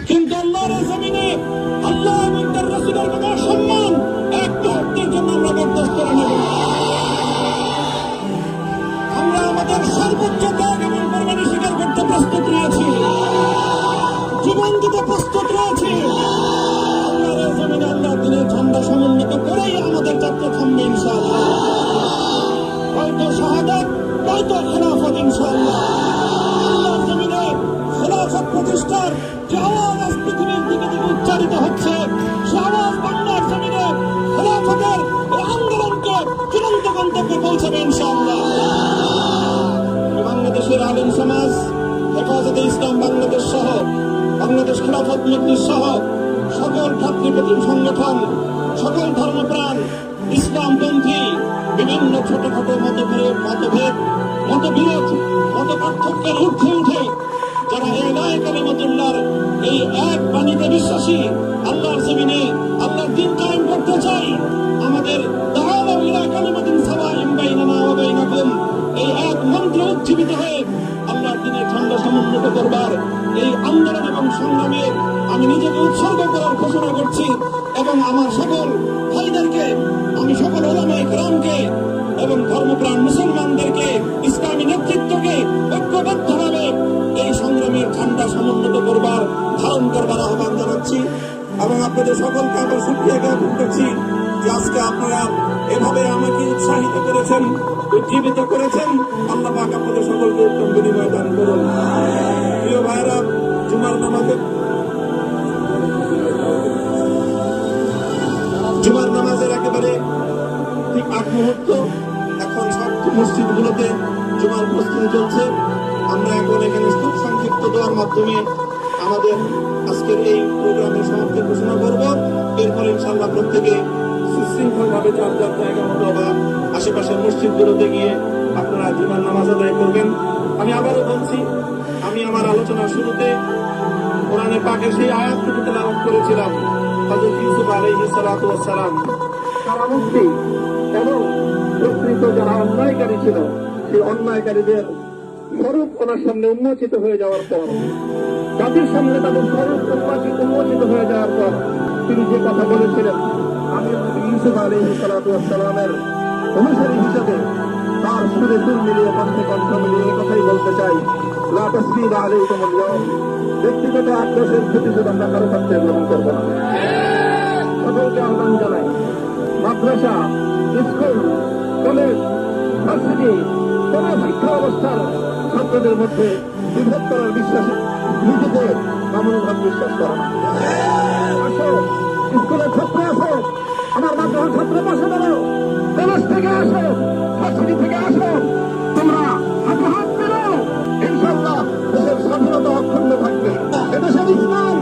কিন্তু আল্লাহর জমিনে আল্লাহ এবং তার রাসূলের কোনো সম্মান এক মুহূর্তের জন্য আমরা বরদাস্ত করে নেব না। আমরা আমাদের সর্বোচ্চ ত্যাগ এবং কোরবানি স্বীকার করতে প্রস্তুত রয়েছি, জীবন দিতে প্রস্তুত রয়েছি। আল্লাহর জমিনে আল্লাহর দিনের ঝান্ডা সমুন্নত করেই আমাদের যাত্রা থামবে ইনশাআল্লাহ। হয়তো শাহাদাত, হয়তো খেলাফত ইনশাআল্লাহ। আল্লাহর জমিনে খেলাফত প্রতিষ্ঠার যে আওয়াজ আজ পৃথিবীর দিকে দিকে উচ্চারিত হচ্ছে, সে আওয়াজ বাংলার জমিনে খেলাফতের এই আন্দোলনকে চূড়ান্ত গন্তব্যে পৌঁছাবে ইনশাআল্লাহ। বাংলাদেশের আলেম সমাজ, হেফাজতে ইসলাম বাংলাদেশ সহ বাংলাদেশ খেলাফত মজলিস সহ সকল ভাতৃপ্রতিম সংগঠন, সকল ধর্মপ্রাণ, ইসলামপন্থী বিভিন্ন ছোটখাটো মতবিরোধ, মত পার্থক্যের ঊর্ধ্বে উঠে যারা এলাকায় কালিমাতুল্লাহর এই এক বাণীতে বিশ্বাসী, আল্লাহর জমিনে আল্লাহর দ্বীন কায়েম করতে চাই, আমাদের তাআলা ইলা কালিমাতিন সাওয়াইন বাইনানা ওয়া বাইনাকুম এই এক মন্ত্র উজ্জীবিত হয়ে আল্লাহর দ্বীনের ঝান্ডা সমুন্নত করবার এই আন্দোলন এবং সংগ্রামে আমি নিজেকে উৎসর্গ করার ঘোষণা করছি। এবং আমার সকল ভাইদেরকে, আমি সকল উলামায়ে কেরামকে এবং ধর্মপ্রাণ মুসলমানদেরকে, ইসলামী নেতৃত্বকে ঐক্যবদ্ধভাবে এই সংগ্রামের ঝান্ডা সমুন্নত করবার, ধারণ করবার আহ্বান জানাচ্ছি। এবং আপনাদের সকলকে আবার শুকরিয়া জ্ঞাপন করছি যে আজকে আপনারা এভাবে আমাকে উৎসাহিত করেছেন, উজ্জীবিত করেছেন। আল্লাহ পাক আপনাদের সকলকে উত্তম বিনিময় দান করুন। প্রিয় ভাইরা, জুমার নামাজের একেবারে ঠিক আগ মুহূর্ত, এখন সব মসজিদগুলোতে জুমার প্রস্তুতি চলছে। আমরা এখন এখানে খুব সংক্ষিপ্ত দোয়ার মাধ্যমে আমাদের আজকের এই প্রোগ্রামের সমাপ্তি ঘোষণা করব। এরপর ইনশাআল্লাহ প্রত্যেকে সুশৃঙ্খলভাবে যার যার জায়গা মতো বা আশেপাশের মসজিদগুলোতে গিয়ে আপনারা জুমার নামাজ আদায় করবেন। আমি আবারও বলছি, আমি আমার আলোচনার শুরুতে কোরআনে পাকের সেই আয়াতটুকু তেলাওয়াত করেছিলাম, হযরত ইউসুফ আলাইহিস সালাতু ওয়াস সালাম কারামুক্তি এবং প্রকৃত যারা অন্যায়কারী ছিল, সেই অন্যায়কারীদের স্বরূপ ওনার সামনে উন্মোচিত হয়ে যাওয়ার পর, জাতির সামনে তাদের স্বরূপ উন্মোচিত হয়ে যাওয়ার পর তিনি যে কথা বলেছিলেন, আমি ইউসুফ আলাইহিস সালাতু ওয়াস সালামের অনুসারী হিসেবে তার সুরে সুর মিলিয়ে, কণ্ঠে কণ্ঠ মিলিয়ে এই কথাই বলতে চাই, লা তাসরিবা আলাইকুমুল ইয়াওম, ব্যক্তিগত আক্রোশের প্রতিশোধ আমরা কারো কাছ থেকে গ্রহণ করব না। সকলকে আহ্বান জানাই, মাদ্রাসা, স্কুল, কলেজ, ভার্সিটি, কোন শিক্ষা অবস্থার ছাত্রদের মধ্যে বিভেদ করার বিশ্বাস, নিজেকে মামুনুভাব বিশ্বাস করা না। আসো, স্কুলের ছাত্র আসো, আমার মাদ্রাসার ছাত্র পাশে দাঁড়াও, কলেজ থেকে আসো, ভার্সিটি থেকে আসো, তোমরা হাতে হাত মেলাও, ইনশাআল্লাহ দেশের স্বাধীনতা অক্ষুণ্ণ থাকবে। এদেশের ইসলাম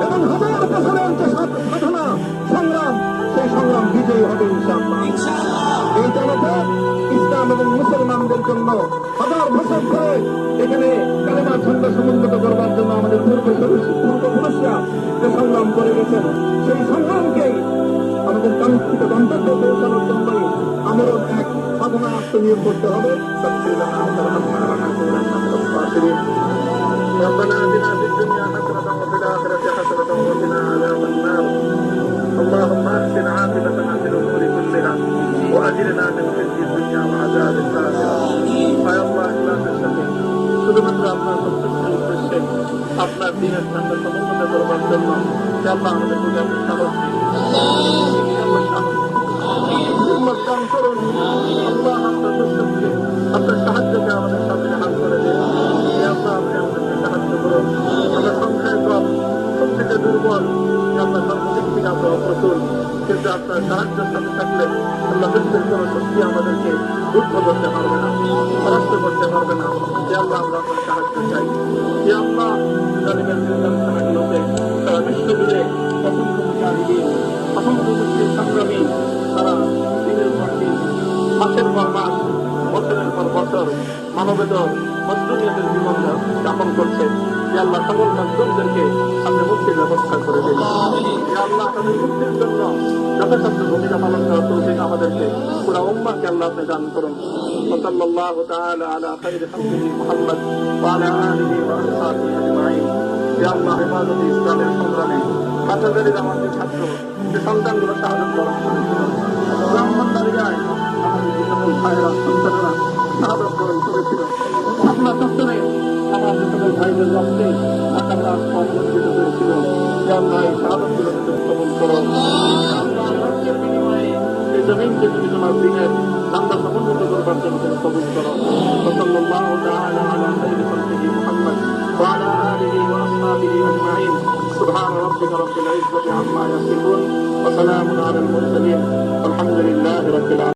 এবং হাজার বছরের যে সাধনা সংগ্রাম, সেই সংগ্রাম বিজয়ী হবে ইনশাআল্লাহ। এই জনতা ইসলাম এবং মুসলমানদের জন্য হাজার বছর ধরে এখানে কালেমার ঝান্ডা সমুন্নত করবার জন্য আমাদের পূর্বপুরুষরা যে সংগ্রাম করে গেছেন, সেই সংগ্রামকেই আমাদের কাঙ্ক্ষিত গন্তব্য পৌঁছানোর জন্যই আমারও এক সাধনা আত্মনিয়োগ করতে হবে। ربنا آتنا في الدنيا حسنة وفي الآخرة حسنة وقنا عذاب النار. اللهم أحسن عاقبتنا في الأمور كلها وأجرنا من خزي الدنيا وعذاب الآخرة. يا الله لا تشرك শুধুমাত্র আপনার সন্তুষ্টির উদ্দেশ্যে আপনার দিনের ঠান্ডা সমুন্নত করবার জন্য আল্লাহ আমাদের প্রতি আপনি সাহস দিন, আল্লাহ সাহস হিম্মত দান করুন। আল্লাহ আপনার দুঃখকে, আপনার সাহায্যকে আমাদের সামনে হাত করে দিন। আল্লাহ আপনি আমাদেরকে সাহায্য করুন। আমরা সংখ্যায় কম, সব থেকে দুর্বল, আল্লাহ সর্বদিক থেকে আমরা অপ্রতুল, কিন্তু আপনার সাহায্যের সাথে থাকলে আল্লাহ বিশ্বের কোন শক্তি আমাদেরকে যুদ্ধ করতে পারবে না, পরাস্ত করতে পারবে না। যে আল্লাহ আমরা আপনার সাহায্য চাই। যে আল্লাহ জালিমের বিরুদ্ধে সারা বিশ্ব জুড়ে অসংখ্য মুজাহিদিন, অসংখ্য মুসলিম সংগ্রামী তারা দিনের পর দিন, মাসের পর মাস, বছরের পর বছর মানবেতর মজলুমিয়াতের জীবন যাপন করছে। যে আল্লাহ সকল মজলুমদেরকে আপনি মুক্তির ব্যবস্থা করে দিন। যে আল্লাহ তাদের মুক্তির জন্য যথাসাধ্য ভূমিকা পালন করার তৌফিক আমাদেরকে, পুরা উম্মাহকে আল্লাহ আপনি দান করুন। সাল্লাল্লাহু তাআলা আলা খায়রি খালকিহি মুহাম্মদ ওয়া আলা আলিহি ওয়া আসহাবিহি আজমাইন। যে আল্লাহ হেফাজতে ইসলামের সংগ্রামে কাছাকাছি আমাদের ছাত্র যে সন্তানগুলো শাহাদত বরণ করেছিল, ব্রাহ্মণবাড়িয়ায় আমাদের যে সকল ভাইয়েরা সন্তানেরা শাহাদত বরণ করেছিল, শাপলা চত্বরে আমার যে সকল ভাইদের রক্তে আকাশ পরিবর্তিত হয়েছিল, যে আল্লাহ এই শাহাদতগুলোকে তুমি কবুল করো। রক্তের বিনিময়ে এই জমিনকে তুমি তোমার দিনের নামটা সমুন্নত করবার জন্য তুমি কবুল করো। وصلى الله تعالى على خير خلقه محمد وعلى آله وأصحابه أجمعين. سبحان ربك رب العزة عما يصفون وسلام على المرسلين والحمد لله رب العالمين.